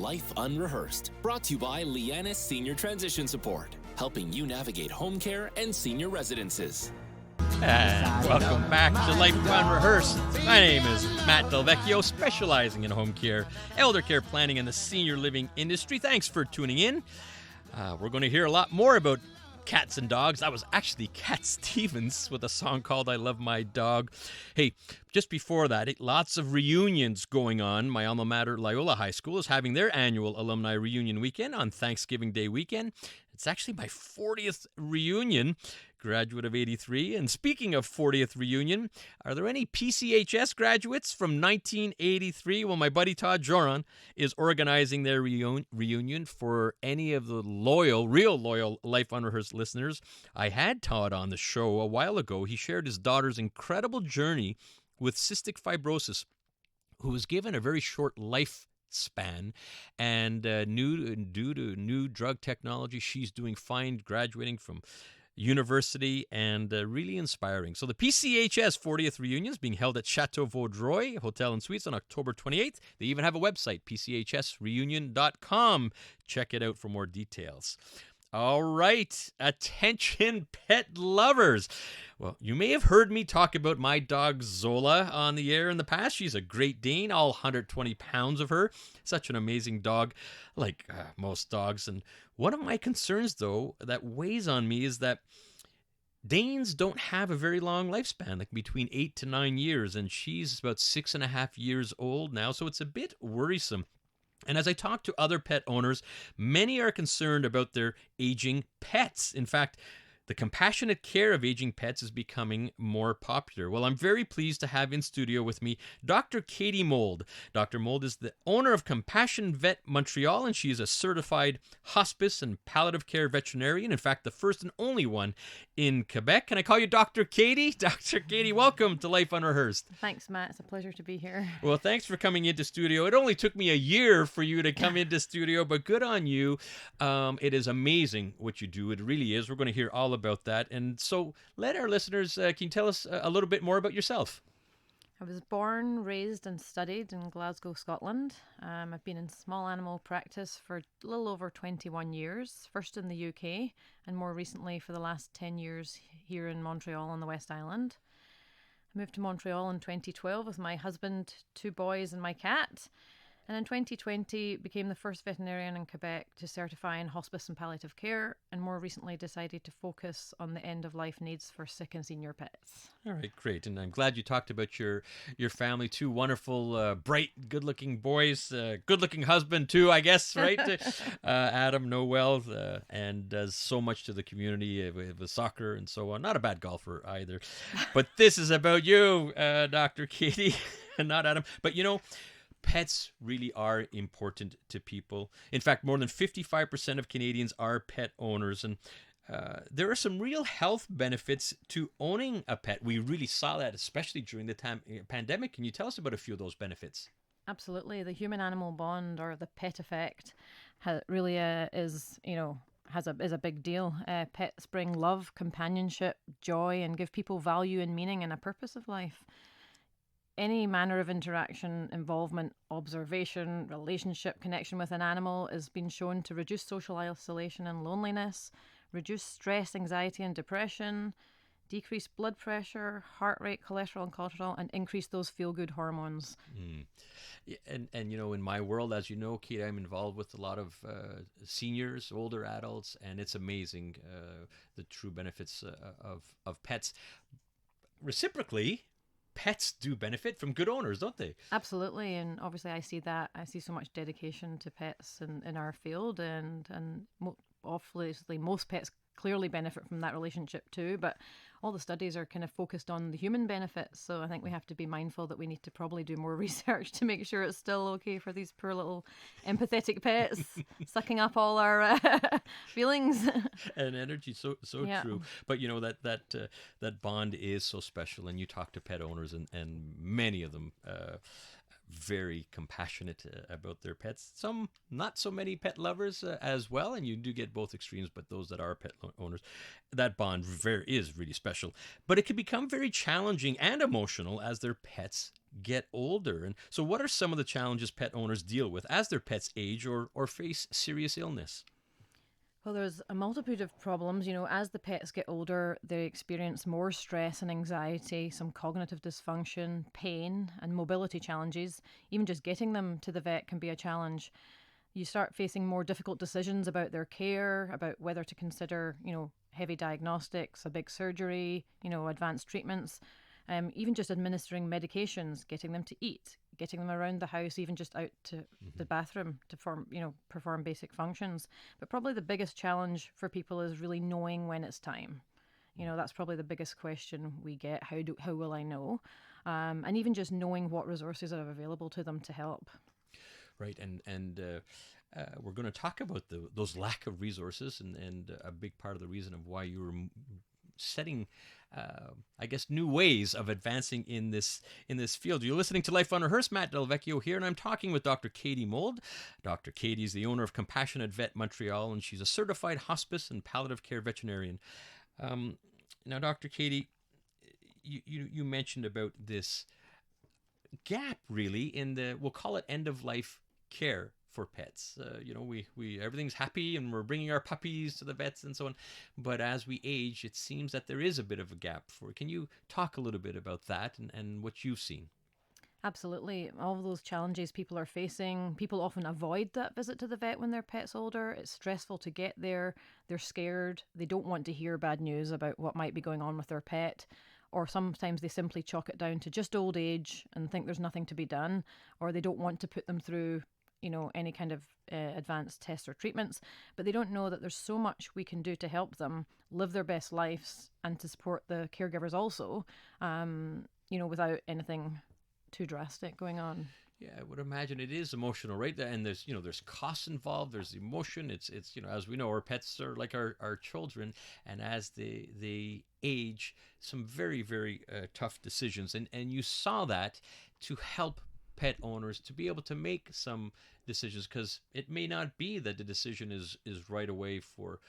Life Unrehearsed, brought to you by Lianas Senior Transition Support, helping you navigate home care and senior residences. And welcome back to Life Unrehearsed. My name is Matt Delvecchio, specializing in home care, elder care planning, and the senior living industry. Thanks for tuning in. We're going to hear a lot more about cats and dogs. That was actually Cat Stevens with a song called I Love My Dog. Hey, just before that, lots of reunions going on. My alma mater, Loyola High School, is having their annual alumni reunion weekend on Thanksgiving Day weekend. It's actually my 40th reunion, graduate of 83. And speaking of 40th reunion, are there any PCHS graduates from 1983? Well, my buddy Todd Joron is organizing their reunion for any of the real loyal Life Unrehearsed listeners. I had Todd on the show a while ago. He shared his daughter's incredible journey with cystic fibrosis, who was given a very short life span, and due to new drug technology, she's doing fine, graduating from university, and really inspiring. So the PCHS 40th reunion is being held at Chateau Vaudreuil Hotel and Suites on October 28th. They even have a website, pchsreunion.com. Check it out for more details. All right, attention pet lovers. Well, you may have heard me talk about my dog Zola on the air in the past. She's a Great Dane, all 120 pounds of her. Such an amazing dog, like most dogs. And one of my concerns, though, that weighs on me is that Danes don't have a very long lifespan, like between 8 to 9 years. And she's about 6.5 years old now, so it's a bit worrisome. And as I talk to other pet owners, many are concerned about their aging pets. In fact, the compassionate care of aging pets is becoming more popular. Well, I'm very pleased to have in studio with me Dr. Katy Mold. Dr. Mold is the owner of Compassion Vet Montreal, and she is a certified hospice and palliative care veterinarian. In fact, the first and only one in Quebec. Can I call you Dr. Katy? Dr. Katy, welcome to Life Unrehearsed. Thanks, Matt. It's a pleasure to be here. Well, thanks for coming into studio. It only took me a year for you to come into studio, but good on you. It is amazing what you do. It really is. We're going to hear all about that. And so let our listeners, can you tell us a little bit more about yourself? I was born, raised and studied in Glasgow, Scotland. I've been in small animal practice for a little over 21 years, first in the UK and more recently for the last 10 years here in Montreal on the West Island. I moved to Montreal in 2012 with my husband, 2 boys and my cat. And in 2020, became the first veterinarian in Quebec to certify in hospice and palliative care, and more recently decided to focus on the end-of-life needs for sick and senior pets. All right, great. And I'm glad you talked about your family, 2 wonderful, bright, good-looking boys, good-looking husband too, I guess, right? Adam Noel, and does so much to the community with soccer and so on. Not a bad golfer either. But this is about you, Dr. Katy, not Adam. But you know, pets really are important to people. In fact, more than 55% of Canadians are pet owners, and there are some real health benefits to owning a pet. We really saw that, especially during the pandemic. Can you tell us about a few of those benefits? Absolutely. The human-animal bond, or the pet effect, really is a big deal. Pets bring love, companionship, joy, and give people value and meaning and a purpose of life. Any manner of interaction, involvement, observation, relationship, connection with an animal has been shown to reduce social isolation and loneliness, reduce stress, anxiety and depression, decrease blood pressure, heart rate, cholesterol and cortisol, and increase those feel-good hormones. Yeah, and you know, in my world, as you know, Kate, I'm involved with a lot of seniors, older adults, and it's amazing the true benefits of pets. Reciprocally, pets do benefit from good owners, don't they? Absolutely. And obviously I see so much dedication to pets in our field, and obviously most pets clearly benefit from that relationship too, but all the studies are kind of focused on the human benefits. So I think we have to be mindful that we need to probably do more research to make sure it's still okay for these poor little empathetic pets sucking up all our feelings and energy. So yeah. True. But you know, that bond is so special, and you talk to pet owners, and many of them very compassionate about their pets. Some not so many pet lovers as well, and you do get both extremes, but those that are pet owners, that bond is really special. But it can become very challenging and emotional as their pets get older. And so what are some of the challenges pet owners deal with as their pets age or face serious illness? Well, there's a multitude of problems. As the pets get older, they experience more stress and anxiety, some cognitive dysfunction, pain, and mobility challenges. Even just getting them to the vet can be a challenge. You start facing more difficult decisions about their care, about whether to consider, heavy diagnostics, a big surgery, advanced treatments, even just administering medications, getting them to eat, getting them around the house, even just out to the bathroom to perform basic functions. But probably the biggest challenge for people is really knowing when it's time. That's probably the biggest question we get. How will I know? And even just knowing what resources are available to them to help. Right, and we're going to talk about those lack of resources, and a big part of the reason of why you were setting, I guess, new ways of advancing in this field. You're listening to Life Unrehearsed. Matt Delvecchio here, and I'm talking with Dr. Katy Mold. Dr. Katy is the owner of Compassionate Vet Montreal, and she's a certified hospice and palliative care veterinarian. Now, Dr. Katy, you mentioned about this gap, really, in we'll call it end of life care for pets. We everything's happy and we're bringing our puppies to the vets and so on, but as we age, it seems that there is a bit of a gap can you talk a little bit about that and what you've seen? Absolutely. All of those challenges people are facing, people often avoid that visit to the vet when their pet's older. It's stressful to get there. They're scared. They don't want to hear bad news about what might be going on with their pet. Or sometimes they simply chalk it down to just old age and think there's nothing to be done, or they don't want to put them through any kind of advanced tests or treatments, but they don't know that there's so much we can do to help them live their best lives and to support the caregivers also, without anything too drastic going on. Yeah, I would imagine it is emotional, right? And there's costs involved, there's emotion. It's as we know, our pets are like our children, and as they age, some very, very tough decisions. And you saw that to help pet owners to be able to make some decisions, because it may not be that the decision is right away for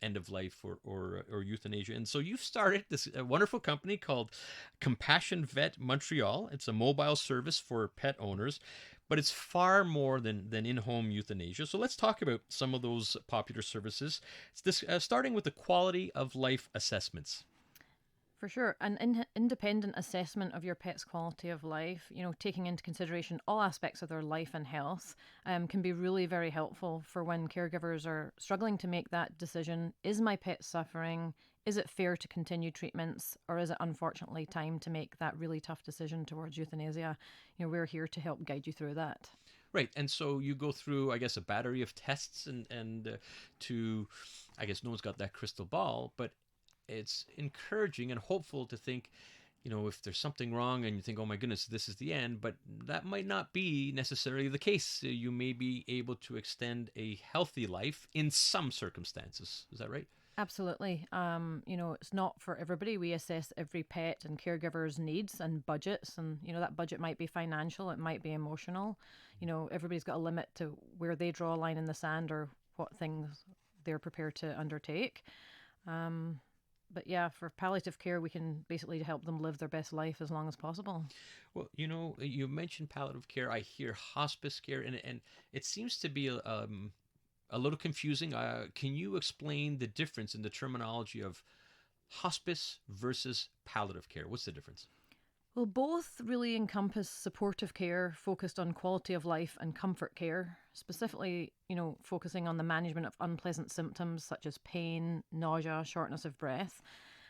end of life or euthanasia. And so you've started this wonderful company called Compassion Vet Montreal. It's a mobile service for pet owners, but it's far more than in-home euthanasia. So let's talk about some of those popular services. It's this starting with the quality of life assessments. For sure. An independent assessment of your pet's quality of life, taking into consideration all aspects of their life and health, can be really very helpful for when caregivers are struggling to make that decision. Is my pet suffering? Is it fair to continue treatments? Or is it unfortunately time to make that really tough decision towards euthanasia? We're here to help guide you through that. Right, and so you go through, I guess, a battery of tests and to, I guess no one's got that crystal ball, but it's encouraging and hopeful to think, if there's something wrong and you think, oh my goodness, this is the end, but that might not be necessarily the case. You may be able to extend a healthy life in some circumstances. Is that right? Absolutely. It's not for everybody. We assess every pet and caregiver's needs and budgets, and that budget might be financial, it might be emotional. Everybody's got a limit to where they draw a line in the sand or what things they're prepared to undertake. But yeah, for palliative care, we can basically help them live their best life as long as possible. Well, you mentioned palliative care. I hear hospice care, and it seems to be a little confusing. Can you explain the difference in the terminology of hospice versus palliative care? What's the difference? Well, both really encompass supportive care focused on quality of life and comfort care, specifically, focusing on the management of unpleasant symptoms such as pain, nausea, shortness of breath.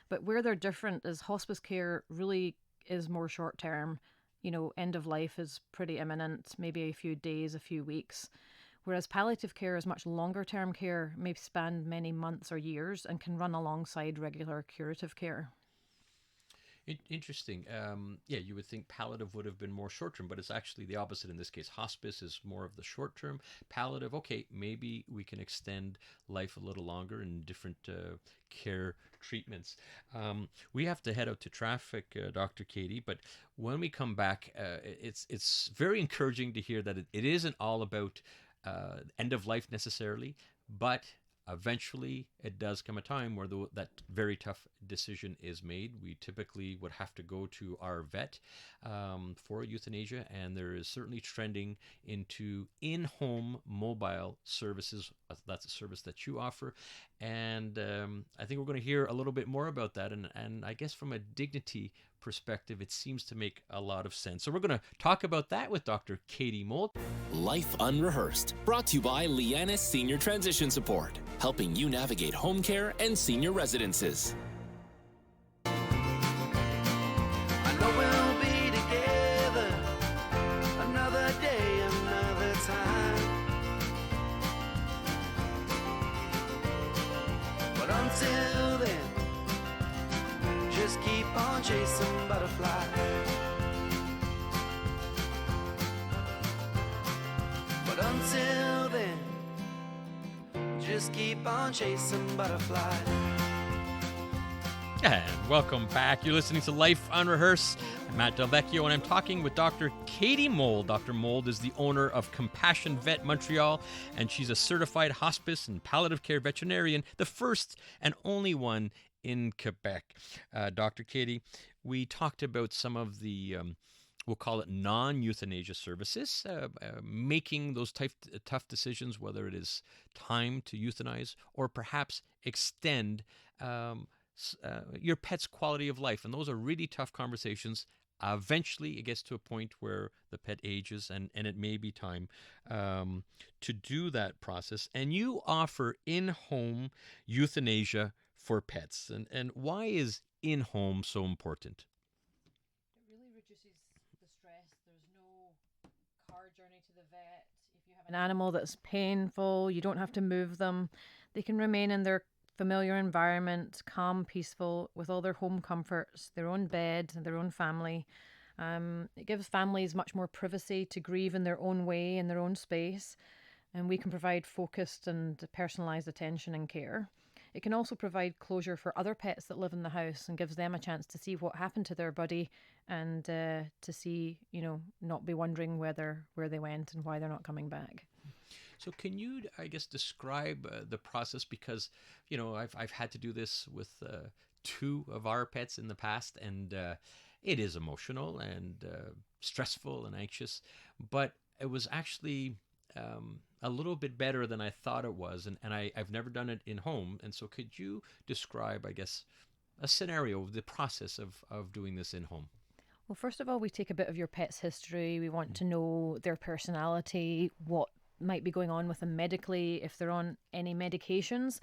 But where they're different is hospice care really is more short term. End of life is pretty imminent, maybe a few days, a few weeks. Whereas palliative care is much longer term care, may span many months or years, and can run alongside regular curative care. Interesting. Yeah, you would think palliative would have been more short term, but it's actually the opposite in this case. Hospice is more of the short term. Palliative, okay, maybe we can extend life a little longer in different care treatments. We have to head out to traffic, Dr. Katy, but when we come back, it's very encouraging to hear that it isn't all about end of life necessarily, but eventually it does come a time where that very tough decision is made. We typically would have to go to our vet for euthanasia, and there is certainly trending into in-home mobile services. That's a service that you offer, and I think we're going to hear a little bit more about that, and I guess from a dignity perspective, it seems to make a lot of sense. So we're going to talk about that with Dr. Katy Mold. Life Unrehearsed, brought to you by Lianas Senior Transition Support, helping you navigate home care and senior residences. I know we'll be together another day, another time. But until then, just keep on chasing butterflies. But until then, just keep on chasing butterflies. And welcome back. You're listening to Life Unrehearsed. I'm Matt Delvecchio, and I'm talking with Dr. Katy Mold. Dr. Mold is the owner of Compassion Vet Montreal, and she's a certified hospice and palliative care veterinarian, the first and only one in Quebec. Dr. Katy, we talked about some of the we'll call it non-euthanasia services, making those tough decisions, whether it is time to euthanize or perhaps extend your pet's quality of life. And those are really tough conversations. Eventually, it gets to a point where the pet ages, and it may be time to do that process. And you offer in-home euthanasia for pets. And why is in-home so important? It really reduces the stress. There's no car journey to the vet. If you have an animal that's painful, you don't have to move them. They can remain in their familiar environment, calm, peaceful, with all their home comforts, their own bed, and their own family. It gives families much more privacy to grieve in their own way, in their own space, and we can provide focused and personalised attention and care. It can also provide closure for other pets that live in the house and gives them a chance to see what happened to their buddy and to see, not be wondering where they went and why they're not coming back. So can you, I guess, describe the process? Because, I've had to do this with two of our pets in the past, and it is emotional and stressful and anxious, but it was actually a little bit better than I thought it was, and I've never done it in home. And so could you describe, I guess, a scenario of the process of doing this in home? Well, first of all, we take a bit of your pet's history. We want to know their personality, what might be going on with them medically, if they're on any medications.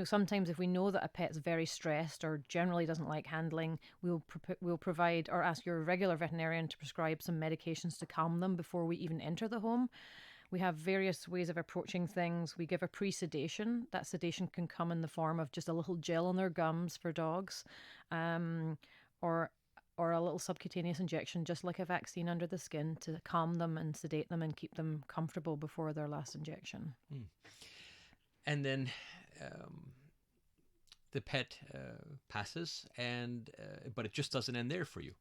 Sometimes if we know that a pet's very stressed or generally doesn't like handling, we'll provide or ask your regular veterinarian to prescribe some medications to calm them before we even enter the home. We have various ways of approaching things. We give a pre-sedation. That sedation can come in the form of just a little gel on their gums for dogs, or a little subcutaneous injection, just like a vaccine under the skin, to calm them and sedate them and keep them comfortable before their last injection. And then the pet passes, but it just doesn't end there for you.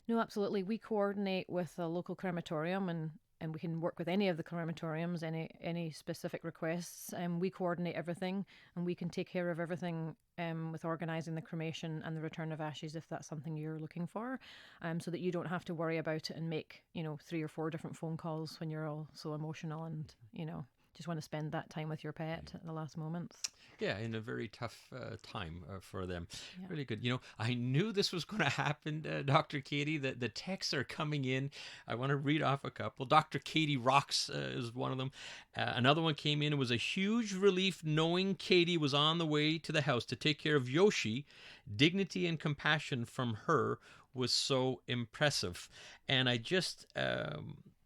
No, absolutely. We coordinate with a local crematorium, and we can work with any of the crematoriums, any specific requests, and we coordinate everything, and we can take care of everything with organising the cremation and the return of ashes if that's something you're looking for, so that you don't have to worry about it and make 3 or 4 different phone calls when you're all so emotional and just want to spend that time with your pet at the last moments. Yeah, in a very tough time for them. Yeah. Really good. I knew this was going to happen, Dr. Katy. The texts are coming in. I want to read off a couple. Dr. Katy Rocks is one of them. Another one came in. It was a huge relief knowing Katy was on the way to the house to take care of Yoshi. Dignity and compassion from her was so impressive. And I just...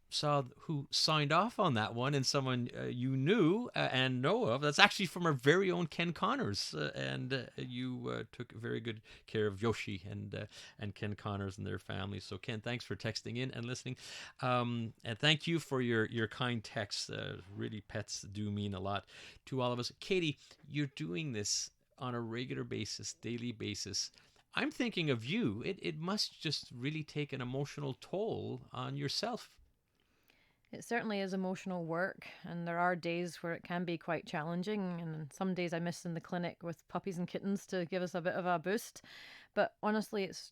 saw who signed off on that one, and someone you knew and know of. That's actually from our very own Ken Connors, and you took very good care of Yoshi and Ken Connors and their family. So Ken, thanks for texting in and listening, and thank you for your kind texts. Really, pets do mean a lot to all of us. Katy, you're doing this on a regular basis, daily basis. I'm thinking of you. It must just really take an emotional toll on yourself. It certainly is emotional work, and there are days where it can be quite challenging, and some days I miss in the clinic with puppies and kittens to give us a bit of a boost. But honestly, it's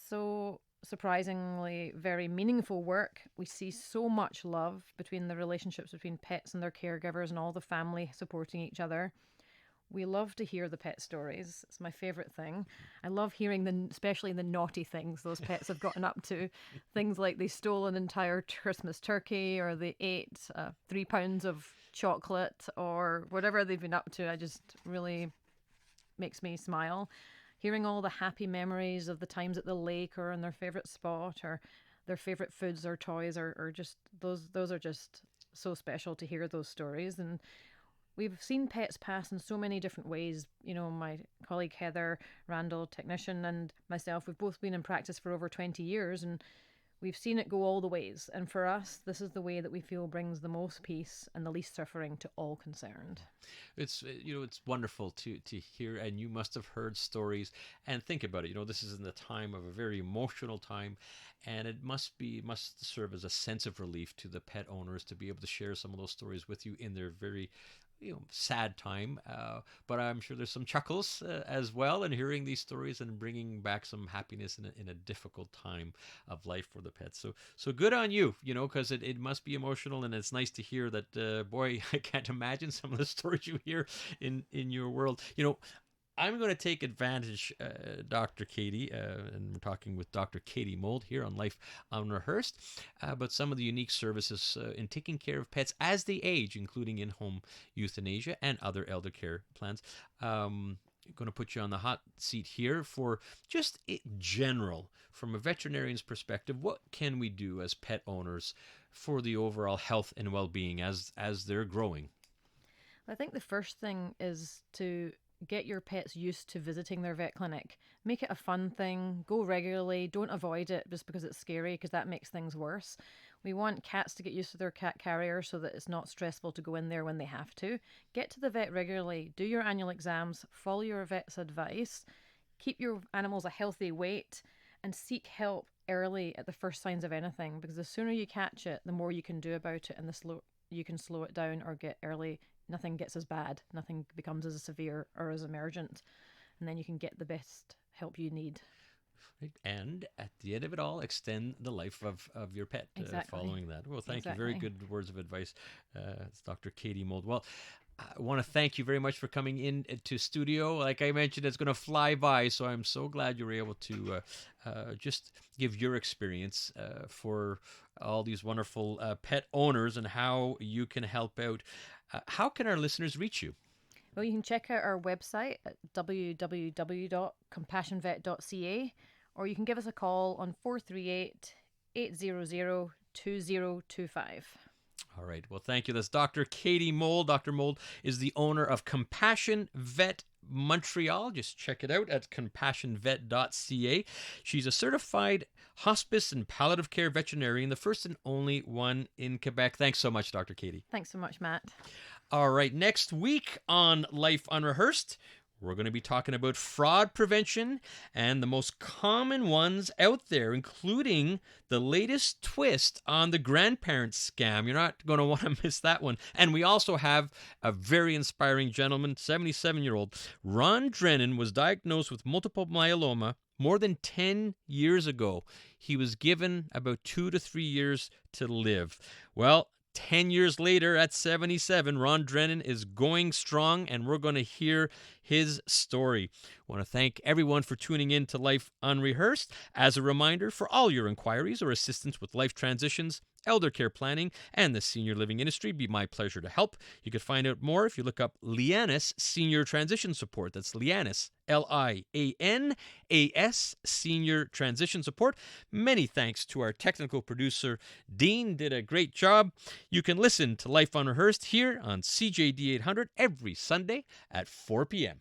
so surprisingly very meaningful work. We see so much love between the relationships between pets and their caregivers and all the family supporting each other. We love to hear the pet stories. It's my favourite thing. I love hearing especially the naughty things those pets have gotten up to. Things like they stole an entire Christmas turkey, or they ate 3 pounds of chocolate, or whatever they've been up to. I just really makes me smile. Hearing all the happy memories of the times at the lake or in their favourite spot, or their favourite foods or toys, or just those are just so special to hear those stories. And we've seen pets pass in so many different ways. You know, my colleague Heather Randall, technician, and myself, we've both been in practice for over 20 years, and we've seen it go all the ways. And for us, this is the way that we feel brings the most peace and the least suffering to all concerned. It's it's wonderful to hear, and you must have heard stories. And think about it. This is in the time of a very emotional time, and it must serve as a sense of relief to the pet owners to be able to share some of those stories with you in their very sad time, but I'm sure there's some chuckles as well in hearing these stories and bringing back some happiness in a difficult time of life for the pets. So good on you, because it must be emotional, and it's nice to hear that. Boy, I can't imagine some of the stories you hear in your world. I'm going to take advantage, Dr. Katy, and we're talking with Dr. Katy Mold here on Life Unrehearsed, but some of the unique services in taking care of pets as they age, including in-home euthanasia and other elder care plans. I'm going to put you on the hot seat here for just general, from a veterinarian's perspective, what can we do as pet owners for the overall health and well-being as they're growing? I think the first thing is to get your pets used to visiting their vet clinic. Make it a fun thing. Go regularly. Don't avoid it just because it's scary, because that makes things worse. We want cats to get used to their cat carrier so that it's not stressful to go in there when they have to. Get to the vet regularly. Do your annual exams. Follow your vet's advice. Keep your animals a healthy weight, and seek help early at the first signs of anything, because the sooner you catch it, the more you can do about it, and you can slow it down or get early. Nothing gets as bad. Nothing becomes as severe or as emergent. And then you can get the best help you need. Right. And at the end of it all, extend the life of your pet following that. Well, thank you. Very good words of advice. It's Dr. Katy Mold. Well, I want to thank you very much for coming in to studio. Like I mentioned, it's going to fly by, so I'm so glad you were able to just give your experience for all these wonderful pet owners and how you can help out. How can our listeners reach you? Well, you can check out our website at www.compassionvet.ca, or you can give us a call on 438-800-2025. All right. Well, thank you. That's Dr. Katy Mold. Dr. Mold is the owner of Compassion Vet Montreal. Just check it out at compassionvet.ca. She's a certified hospice and palliative care veterinarian, the first and only one in Quebec. Thanks so much, Dr. Katy. Thanks so much, Matt. All right, next week on Life Unrehearsed, we're going to be talking about fraud prevention and the most common ones out there, including the latest twist on the grandparent scam. You're not going to want to miss that one. And we also have a very inspiring gentleman, 77-year-old. Ron Drennan was diagnosed with multiple myeloma more than 10 years ago. He was given about 2 to 3 years to live. Well, 10 years later, at 77, Ron Drennan is going strong, and we're going to hear his story. I want to thank everyone for tuning in to Life Unrehearsed. As a reminder, for all your inquiries or assistance with life transitions, elder care planning, and the senior living industry, it'd be my pleasure to help. You can find out more if you look up Lianas Senior Transition Support. That's Lianas, Lianas, Senior Transition Support. Many thanks to our technical producer, Dean, did a great job. You can listen to Life Unrehearsed here on CJD 800 every Sunday at 4 p.m.